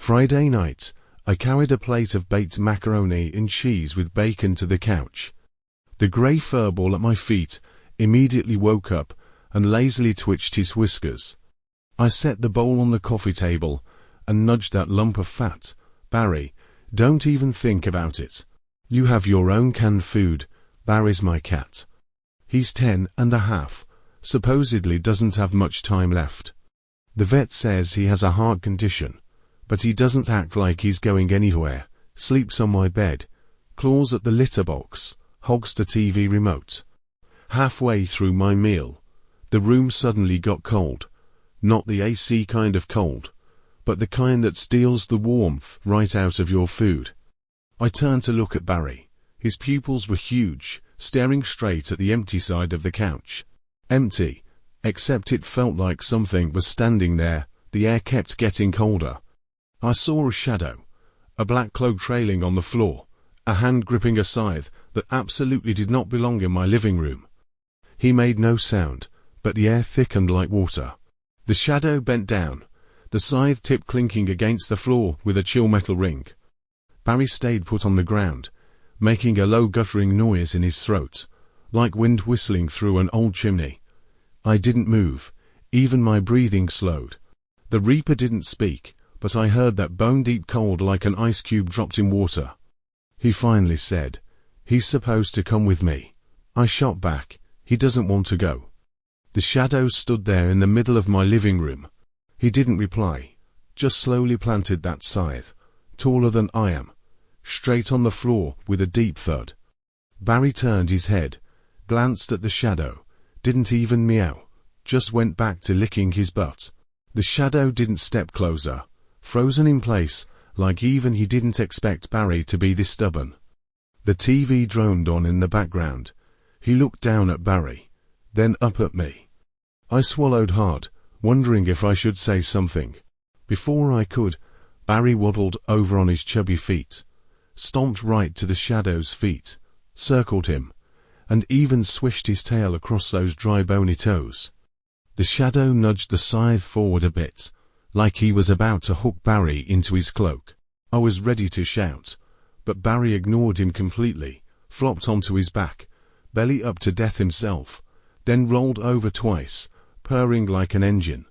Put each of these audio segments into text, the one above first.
Friday night, I carried a plate of baked macaroni and cheese with bacon to the couch. The grey furball at my feet immediately woke up and lazily twitched his whiskers. I set the bowl on the coffee table and nudged that lump of fat. Barry, don't even think about it. You have your own canned food. Barry's my cat. He's 10 and a half, supposedly doesn't have much time left. The vet says he has a heart condition, but he doesn't act like he's going anywhere, sleeps on my bed, claws at the litter box, hogs the TV remote. Halfway through my meal, the room suddenly got cold. Not the AC kind of cold, but the kind that steals the warmth right out of your food. I turned to look at Barry. His pupils were huge, staring straight at the empty side of the couch. Empty, except it felt like something was standing there. The air kept getting colder. I saw a shadow, a black cloak trailing on the floor, a hand gripping a scythe that absolutely did not belong in my living room. He made no sound, but the air thickened like water. The shadow bent down, the scythe tip clinking against the floor with a chill metal ring. Barry stayed put on the ground, making a low guttering noise in his throat, like wind whistling through an old chimney. I didn't move, even my breathing slowed. The Reaper didn't speak, but I heard that bone-deep cold like an ice cube dropped in water. He finally said, "He's supposed to come with me." I shot back, "He doesn't want to go." The shadow stood there in the middle of my living room. He didn't reply, just slowly planted that scythe, taller than I am, straight on the floor with a deep thud. Barry turned his head, glanced at the shadow, didn't even meow, just went back to licking his butt. The shadow didn't step closer, frozen in place, like even he didn't expect Barry to be this stubborn. The TV droned on in the background. He looked down at Barry, then up at me. I swallowed hard, wondering if I should say something. Before I could, Barry waddled over on his chubby feet, stomped right to the shadow's feet, circled him, and even swished his tail across those dry bony toes. The shadow nudged the scythe forward a bit, like he was about to hook Barry into his cloak. I was ready to shout, but Barry ignored him completely, flopped onto his back, belly up to death himself, then rolled over twice, purring like an engine.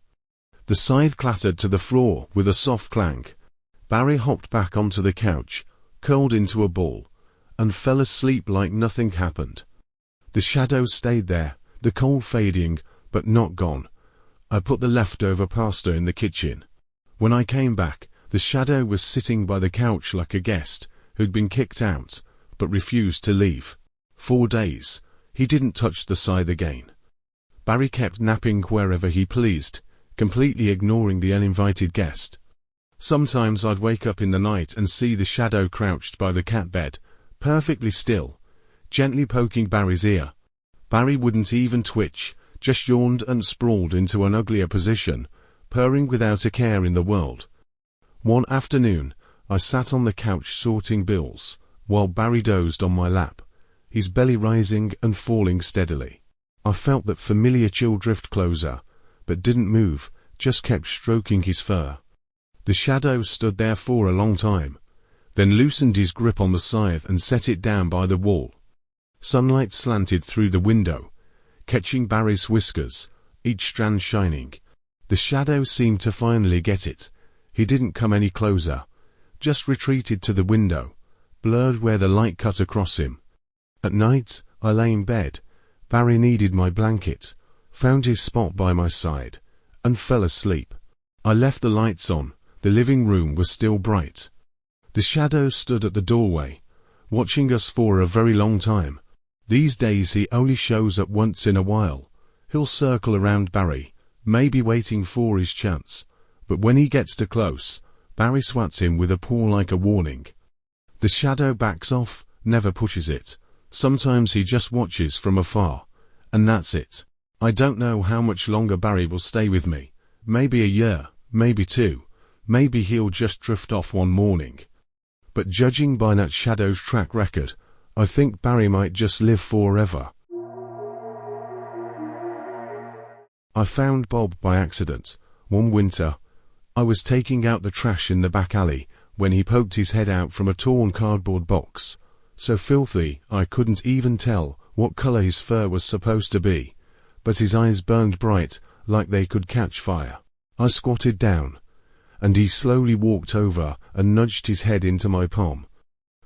The scythe clattered to the floor with a soft clank. Barry hopped back onto the couch, curled into a ball, and fell asleep like nothing happened. The shadow stayed there, the cold fading, but not gone. I put the leftover pasta in the kitchen. When I came back, the shadow was sitting by the couch like a guest who'd been kicked out, but refused to leave. 4 days. He didn't touch the scythe again. Barry kept napping wherever he pleased, completely ignoring the uninvited guest. Sometimes I'd wake up in the night and see the shadow crouched by the cat bed, perfectly still, gently poking Barry's ear. Barry wouldn't even twitch, just yawned and sprawled into an uglier position, purring without a care in the world. One afternoon, I sat on the couch sorting bills, while Barry dozed on my lap, his belly rising and falling steadily. I felt that familiar chill drift closer, but didn't move, just kept stroking his fur. The shadow stood there for a long time, then loosened his grip on the scythe and set it down by the wall. Sunlight slanted through the window, catching Barry's whiskers, each strand shining. The shadow seemed to finally get it. He didn't come any closer, just retreated to the window, blurred where the light cut across him. At night, I lay in bed. Barry needed my blanket, found his spot by my side, and fell asleep. I left the lights on. The living room was still bright. The shadow stood at the doorway, watching us for a very long time. These days he only shows up once in a while. He'll circle around Barry, maybe waiting for his chance, but when he gets too close, Barry swats him with a paw like a warning. The shadow backs off, never pushes it. Sometimes he just watches from afar, and that's it. I don't know how much longer Barry will stay with me. Maybe a year, maybe 2. Maybe he'll just drift off one morning. But judging by that shadow's track record, I think Barry might just live forever. I found Bob by accident, one winter, I was taking out the trash in the back alley when he poked his head out from a torn cardboard box, so filthy I couldn't even tell what color his fur was supposed to be, but his eyes burned bright like they could catch fire. I squatted down, and he slowly walked over and nudged his head into my palm.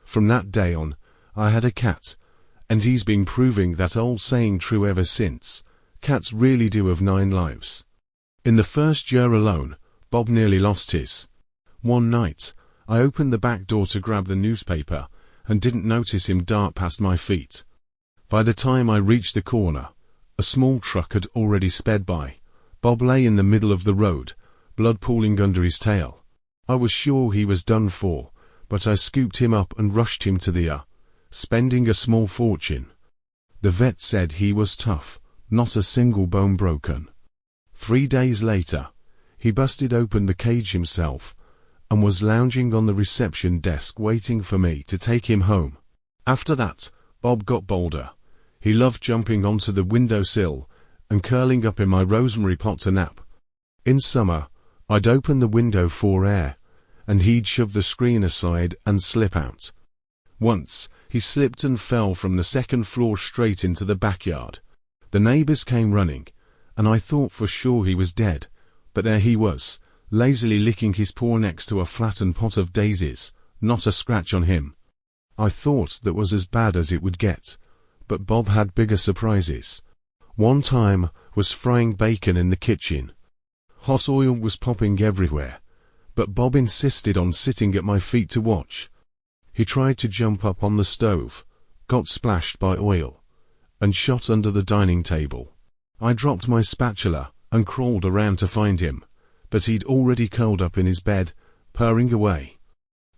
From that day on, I had a cat, and he's been proving that old saying true ever since. Cats really do have 9 lives. In the first year alone, Bob nearly lost his. One night, I opened the back door to grab the newspaper and didn't notice him dart past my feet. By the time I reached the corner, a small truck had already sped by. Bob lay in the middle of the road, blood pooling under his tail. I was sure he was done for, but I scooped him up and rushed him to the spending a small fortune. The vet said he was tough, not a single bone broken. 3 days later, he busted open the cage himself and was lounging on the reception desk waiting for me to take him home. After that, Bob got bolder. He loved jumping onto the windowsill and curling up in my rosemary pot to nap. In summer, I'd open the window for air, and he'd shove the screen aside and slip out. Once, he slipped and fell from the 2nd floor straight into the backyard. The neighbors came running, and I thought for sure he was dead, but there he was, lazily licking his paw next to a flattened pot of daisies, not a scratch on him. I thought that was as bad as it would get, but Bob had bigger surprises. One time was frying bacon in the kitchen. Hot oil was popping everywhere, but Bob insisted on sitting at my feet to watch. He tried to jump up on the stove, got splashed by oil, and shot under the dining table. I dropped my spatula and crawled around to find him, but he'd already curled up in his bed, purring away.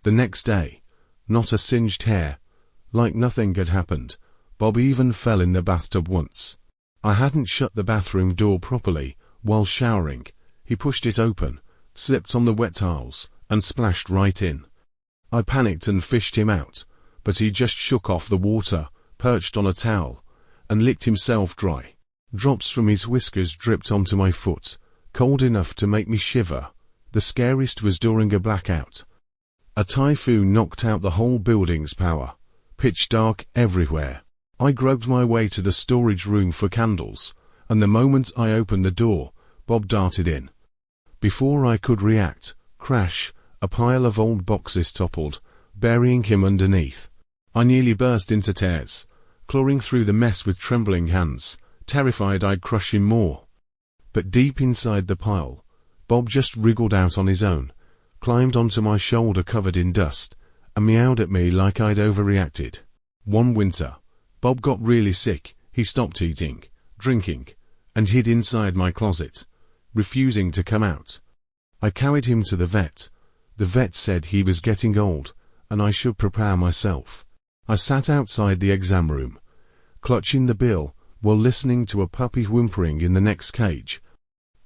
The next day, not a singed hair, like nothing had happened. Bob even fell in the bathtub once. I hadn't shut the bathroom door properly while showering. He pushed it open, slipped on the wet towels, and splashed right in. I panicked and fished him out, but he just shook off the water, perched on a towel, and licked himself dry. Drops from his whiskers dripped onto my foot, cold enough to make me shiver. The scariest was during a blackout. A typhoon knocked out the whole building's power. Pitch dark everywhere. I groped my way to the storage room for candles, and the moment I opened the door, Bob darted in. Before I could react, crash, a pile of old boxes toppled, burying him underneath. I nearly burst into tears, clawing through the mess with trembling hands, terrified I'd crush him more. But deep inside the pile, Bob just wriggled out on his own, climbed onto my shoulder covered in dust, and meowed at me like I'd overreacted. One winter, Bob got really sick. He stopped eating, drinking, and hid inside my closet, refusing to come out. I carried him to the vet. The vet said he was getting old, and I should prepare myself. I sat outside the exam room, clutching the bill, while listening to a puppy whimpering in the next cage.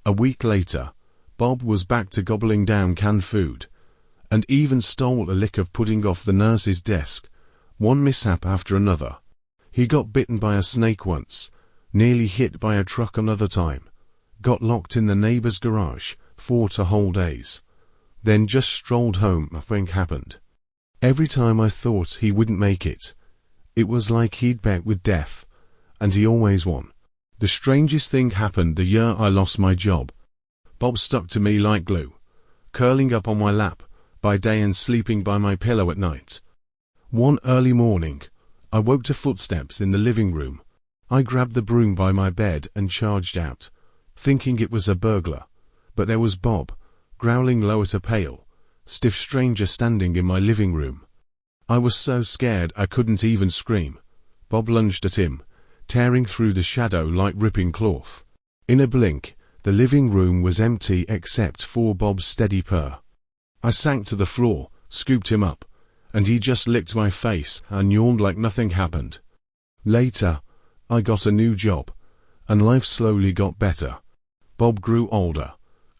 A week later, Bob was back to gobbling down canned food, and even stole a lick of pudding off the nurse's desk. One mishap after another. He got bitten by a snake once, nearly hit by a truck another time, got locked in the neighbor's garage, fought a whole days, then just strolled home. Nothing happened. Every time I thought he wouldn't make it, it was like he'd bet with death, and he always won. The strangest thing happened the year I lost my job. Bob stuck to me like glue, curling up on my lap by day and sleeping by my pillow at night. One early morning, I woke to footsteps in the living room. I grabbed the broom by my bed and charged out, thinking it was a burglar, but there was Bob, growling low at a pale, stiff stranger standing in my living room. I was so scared I couldn't even scream. Bob lunged at him, tearing through the shadow like ripping cloth. In a blink, the living room was empty except for Bob's steady purr. I sank to the floor, scooped him up, and he just licked my face and yawned like nothing happened. Later, I got a new job, and life slowly got better. Bob grew older,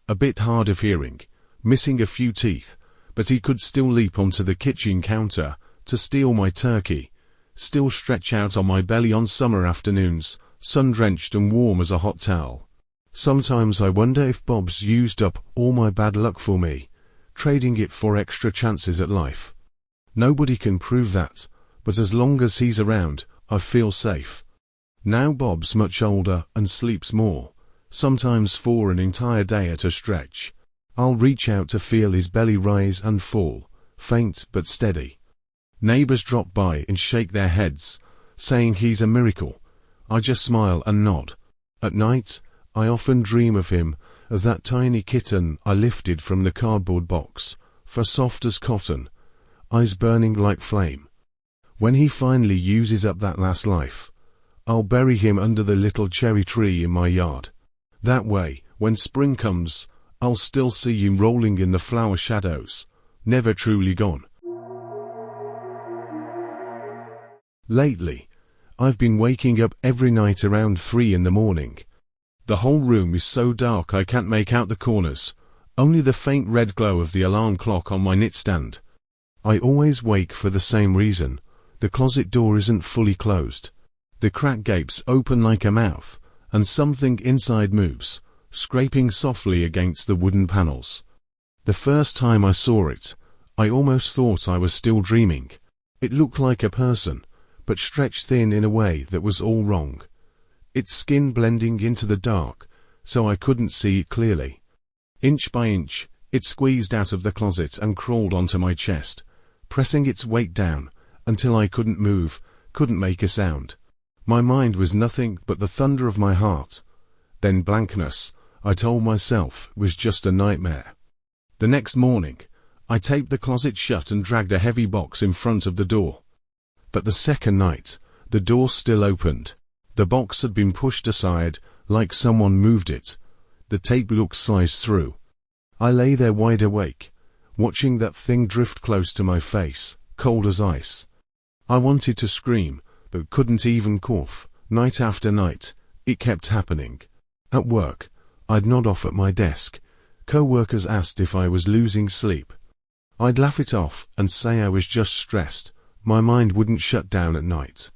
a bit hard of hearing, missing a few teeth, but he could still leap onto the kitchen counter to steal my turkey, still stretch out on my belly on summer afternoons, sun-drenched and warm as a hot towel. Sometimes I wonder if Bob's used up all my bad luck for me, trading it for extra chances at life. Nobody can prove that, but as long as he's around, I feel safe. Now Bob's much older and sleeps more, sometimes for an entire day at a stretch. I'll reach out to feel his belly rise and fall, faint but steady. Neighbors drop by and shake their heads, saying he's a miracle. I just smile and nod. At night, I often dream of him as that tiny kitten I lifted from the cardboard box, for soft as cotton, eyes burning like flame. When he finally uses up that last life, I'll bury him under the little cherry tree in my yard. That way, when spring comes, I'll still see him rolling in the flower shadows, never truly gone. Lately, I've been waking up every night around 3 in the morning. The whole room is so dark I can't make out the corners, only the faint red glow of the alarm clock on my nightstand. I always wake for the same reason. The closet door isn't fully closed. The crack gapes open like a mouth, and something inside moves, scraping softly against the wooden panels. The first time I saw it, I almost thought I was still dreaming. It looked like a person, but stretched thin in a way that was all wrong. Its skin blending into the dark, so I couldn't see it clearly. Inch by inch, it squeezed out of the closet and crawled onto my chest, pressing its weight down, until I couldn't move, couldn't make a sound. My mind was nothing but the thunder of my heart. Then blankness, I told myself, was just a nightmare. The next morning, I taped the closet shut and dragged a heavy box in front of the door. But the second night, the door still opened. The box had been pushed aside, like someone moved it. The tape looked sliced through. I lay there wide awake, watching that thing drift close to my face, cold as ice. I wanted to scream, but couldn't even cough. Night after night, it kept happening. At work, I'd nod off at my desk. Co-workers asked if I was losing sleep. I'd laugh it off and say I was just stressed. My mind wouldn't shut down at night.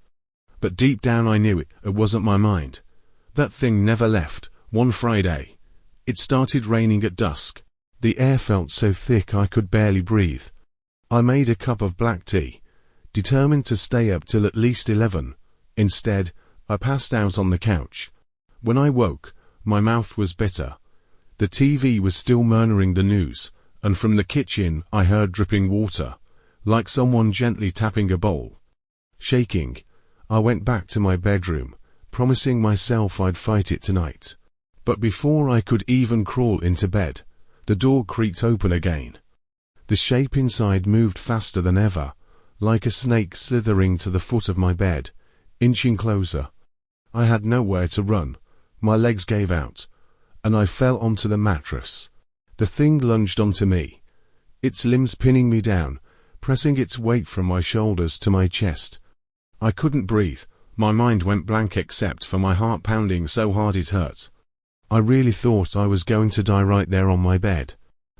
But deep down I knew it wasn't my mind. That thing never left. One Friday, it started raining at dusk. The air felt so thick I could barely breathe. I made a cup of black tea, determined to stay up till at least 11. Instead, I passed out on the couch. When I woke, my mouth was bitter. The TV was still murmuring the news, and from the kitchen I heard dripping water, like someone gently tapping a bowl. Shaking, I went back to my bedroom, promising myself I'd fight it tonight. But before I could even crawl into bed, the door creaked open again. The shape inside moved faster than ever, like a snake slithering to the foot of my bed, inching closer. I had nowhere to run. My legs gave out, and I fell onto the mattress. The thing lunged onto me, its limbs pinning me down, pressing its weight from my shoulders to my chest. I couldn't breathe. My mind went blank except for my heart pounding so hard it hurt. I really thought I was going to die right there on my bed.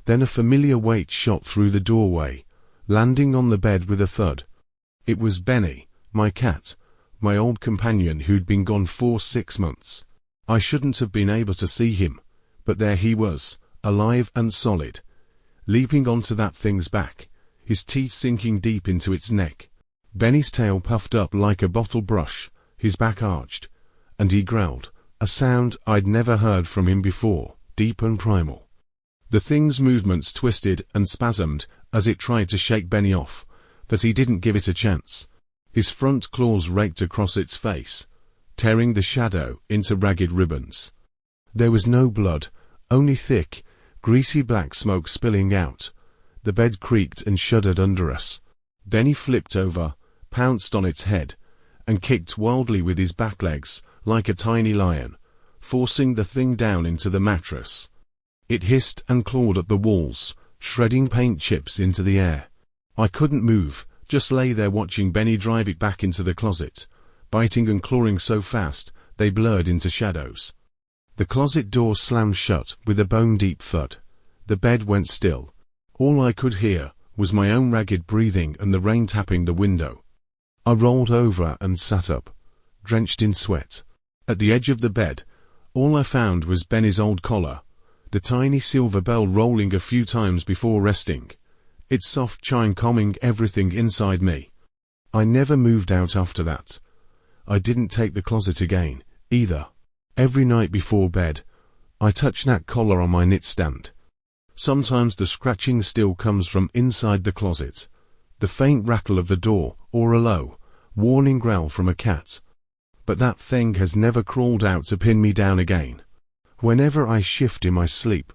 Then a familiar weight shot through the doorway, landing on the bed with a thud. It was Benny, my cat, my old companion who'd been gone for 6 months. I shouldn't have been able to see him, but there he was, alive and solid, leaping onto that thing's back, his teeth sinking deep into its neck. Benny's tail puffed up like a bottle brush, his back arched, and he growled, a sound I'd never heard from him before, deep and primal. The thing's movements twisted and spasmed as it tried to shake Benny off, but he didn't give it a chance. His front claws raked across its face, tearing the shadow into ragged ribbons. There was no blood, only thick, greasy black smoke spilling out. The bed creaked and shuddered under us. Benny flipped over, pounced on its head, and kicked wildly with his back legs, like a tiny lion, forcing the thing down into the mattress. It hissed and clawed at the walls, shredding paint chips into the air. I couldn't move, just lay there watching Benny drive it back into the closet, biting and clawing so fast they blurred into shadows. The closet door slammed shut with a bone-deep thud. The bed went still. All I could hear was my own ragged breathing and the rain tapping the window. I rolled over and sat up, drenched in sweat. At the edge of the bed, All I found was Benny's old collar, the tiny silver bell rolling a few times before resting, its soft chime calming everything inside me. I never moved out after that. I didn't take the closet again, either. Every night before bed, I touch that collar on my nightstand. Sometimes the scratching still comes from inside the closet, the faint rattle of the door, or a low, warning growl from a cat. But that thing has never crawled out to pin me down again. Whenever I shift in my sleep,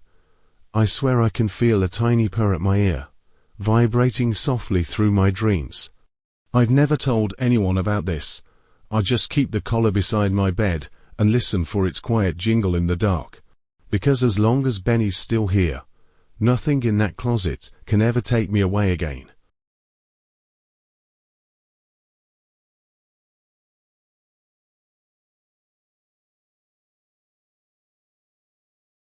I swear I can feel a tiny purr at my ear, vibrating softly through my dreams. I've never told anyone about this. I just keep the collar beside my bed and listen for its quiet jingle in the dark. Because as long as Benny's still here, nothing in that closet can ever take me away again.